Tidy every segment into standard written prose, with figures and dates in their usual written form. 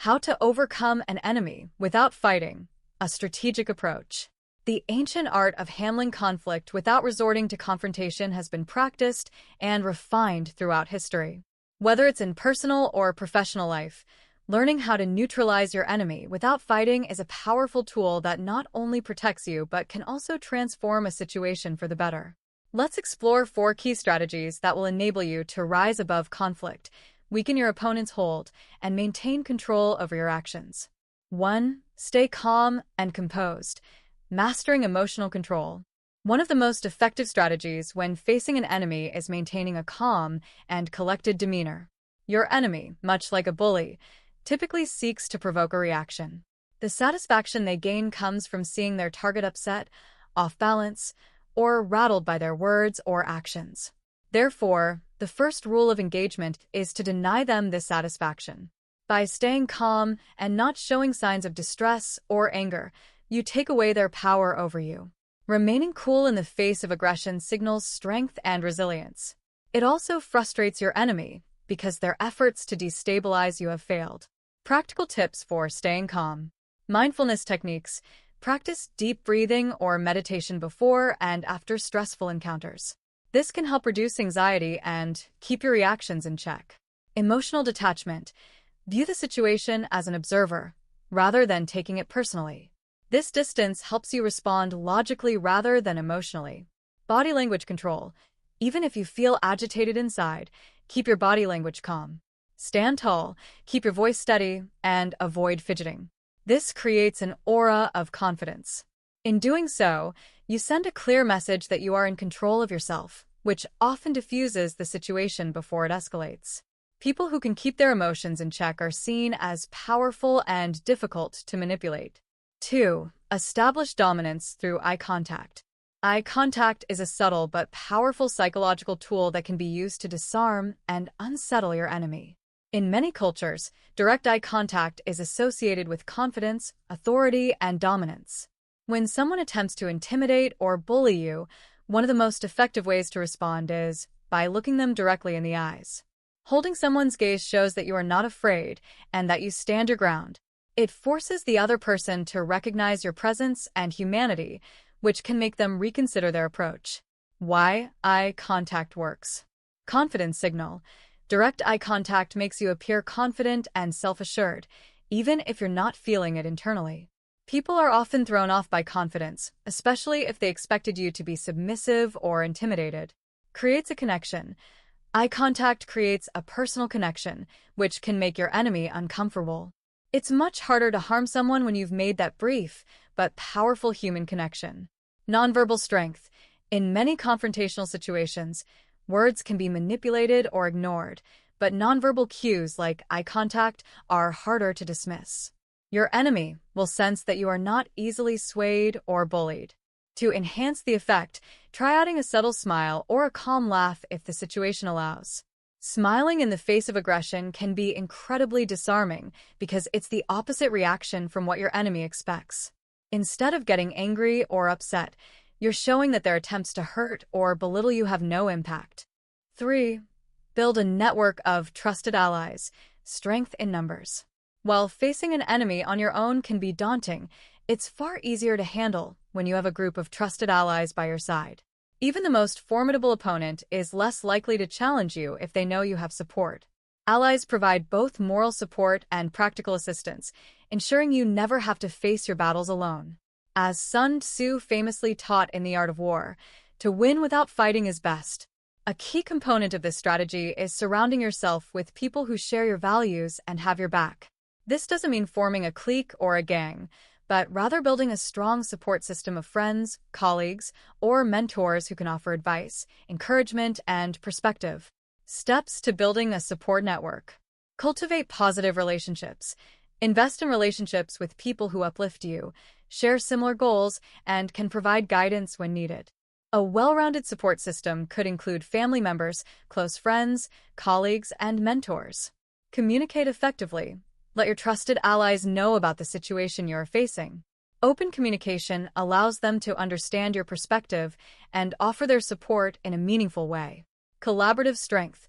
How to overcome an enemy without fighting, a strategic approach. The ancient art of handling conflict without resorting to confrontation has been practiced and refined throughout history. Whether it's in personal or professional life, learning how to neutralize your enemy without fighting is a powerful tool that not only protects you but can also transform a situation for the better. Let's explore 4 key strategies that will enable you to rise above conflict, weaken your opponent's hold, and maintain control over your actions. 1. Stay calm and composed. Mastering emotional control. One of the most effective strategies when facing an enemy is maintaining a calm and collected demeanor. Your enemy, much like a bully, typically seeks to provoke a reaction. The satisfaction they gain comes from seeing their target upset, off balance, or rattled by their words or actions. Therefore, the first rule of engagement is to deny them this satisfaction. By staying calm and not showing signs of distress or anger, you take away their power over you. Remaining cool in the face of aggression signals strength and resilience. It also frustrates your enemy because their efforts to destabilize you have failed. Practical tips for staying calm. Mindfulness techniques. Practice deep breathing or meditation before and after stressful encounters. This can help reduce anxiety and keep your reactions in check. Emotional detachment. View the situation as an observer, rather than taking it personally. This distance helps you respond logically rather than emotionally. Body language control. Even if you feel agitated inside, keep your body language calm. Stand tall, keep your voice steady, and avoid fidgeting. This creates an aura of confidence. In doing so, you send a clear message that you are in control of yourself, which often diffuses the situation before it escalates. People who can keep their emotions in check are seen as powerful and difficult to manipulate. 2. Establish dominance through eye contact. Eye contact is a subtle but powerful psychological tool that can be used to disarm and unsettle your enemy. In many cultures, direct eye contact is associated with confidence, authority, and dominance. When someone attempts to intimidate or bully you, one of the most effective ways to respond is by looking them directly in the eyes. Holding someone's gaze shows that you are not afraid and that you stand your ground. It forces the other person to recognize your presence and humanity, which can make them reconsider their approach. Why eye contact works. Confidence signal. Direct eye contact makes you appear confident and self-assured, even if you're not feeling it internally. People are often thrown off by confidence, especially if they expected you to be submissive or intimidated. Creates a connection. Eye contact creates a personal connection, which can make your enemy uncomfortable. It's much harder to harm someone when you've made that brief but powerful human connection. Nonverbal strength. In many confrontational situations, words can be manipulated or ignored, but nonverbal cues like eye contact are harder to dismiss. Your enemy will sense that you are not easily swayed or bullied. To enhance the effect, try adding a subtle smile or a calm laugh if the situation allows. Smiling in the face of aggression can be incredibly disarming because it's the opposite reaction from what your enemy expects. Instead of getting angry or upset, you're showing that their attempts to hurt or belittle you have no impact. 3. Build a network of trusted allies. Strength in numbers. While facing an enemy on your own can be daunting, it's far easier to handle when you have a group of trusted allies by your side. Even the most formidable opponent is less likely to challenge you if they know you have support. Allies provide both moral support and practical assistance, ensuring you never have to face your battles alone. As Sun Tzu famously taught in The Art of War, to win without fighting is best. A key component of this strategy is surrounding yourself with people who share your values and have your back. This doesn't mean forming a clique or a gang, but rather building a strong support system of friends, colleagues, or mentors who can offer advice, encouragement, and perspective. Steps to building a support network. Cultivate positive relationships. Invest in relationships with people who uplift you, share similar goals, and can provide guidance when needed. A well-rounded support system could include family members, close friends, colleagues, and mentors. Communicate effectively. Let your trusted allies know about the situation you are facing. Open communication allows them to understand your perspective and offer their support in a meaningful way. Collaborative strength.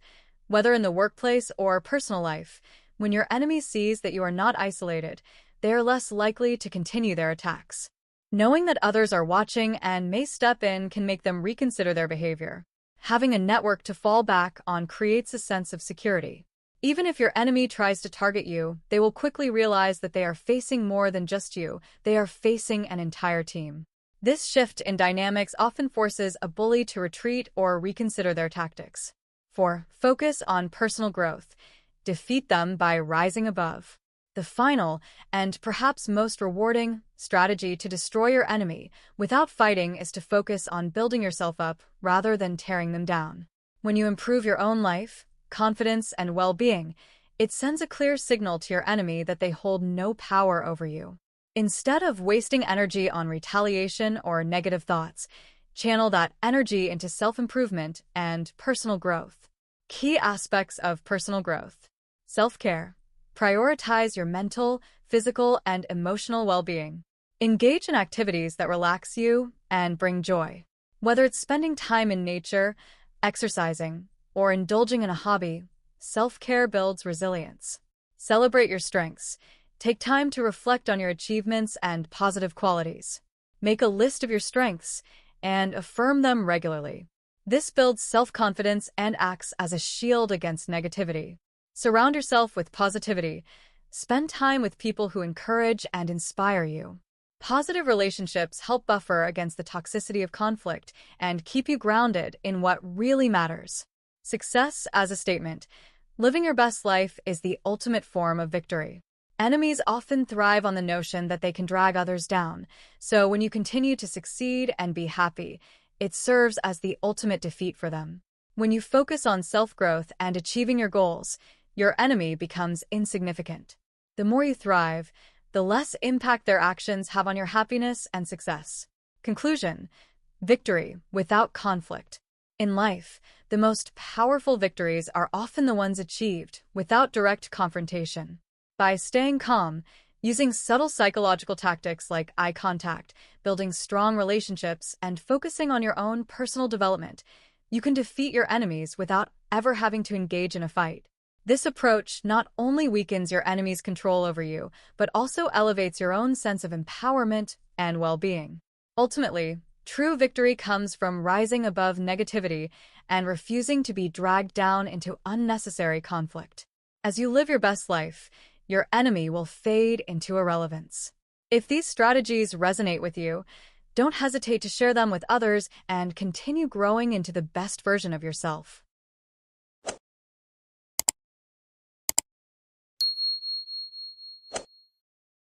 Whether in the workplace or personal life, When your enemy sees that you are not isolated, they are less likely to continue their attacks. Knowing that others are watching and may step in can make them reconsider their behavior. Having a network to fall back on creates a sense of security. Even if your enemy tries to target you, they will quickly realize that they are facing more than just you, they are facing an entire team. This shift in dynamics often forces a bully to retreat or reconsider their tactics. 4. Focus on personal growth. Defeat them by rising above. The final, and perhaps most rewarding, strategy to destroy your enemy without fighting is to focus on building yourself up rather than tearing them down. When you improve your own life, confidence, and well-being, it sends a clear signal to your enemy that they hold no power over you. Instead of wasting energy on retaliation or negative thoughts, channel that energy into self-improvement and personal growth. Key aspects of personal growth. Self-care. Prioritize your mental, physical, and emotional well-being. Engage in activities that relax you and bring joy. Whether it's spending time in nature, exercising, or indulging in a hobby, self-care builds resilience. Celebrate your strengths. Take time to reflect on your achievements and positive qualities. Make a list of your strengths and affirm them regularly. This builds self-confidence and acts as a shield against negativity. Surround yourself with positivity. Spend time with people who encourage and inspire you. Positive relationships help buffer against the toxicity of conflict and keep you grounded in what really matters. Success as a statement. Living your best life is the ultimate form of victory. Enemies often thrive on the notion that they can drag others down, so when you continue to succeed and be happy, it serves as the ultimate defeat for them. When you focus on self-growth and achieving your goals, your enemy becomes insignificant. The more you thrive, the less impact their actions have on your happiness and success. Conclusion: victory without conflict. In life, the most powerful victories are often the ones achieved without direct confrontation. By staying calm, using subtle psychological tactics like eye contact, building strong relationships, and focusing on your own personal development, you can defeat your enemies without ever having to engage in a fight. This approach not only weakens your enemy's control over you, but also elevates your own sense of empowerment and well-being. Ultimately, true victory comes from rising above negativity and refusing to be dragged down into unnecessary conflict. As you live your best life, your enemy will fade into irrelevance. If these strategies resonate with you, don't hesitate to share them with others and continue growing into the best version of yourself.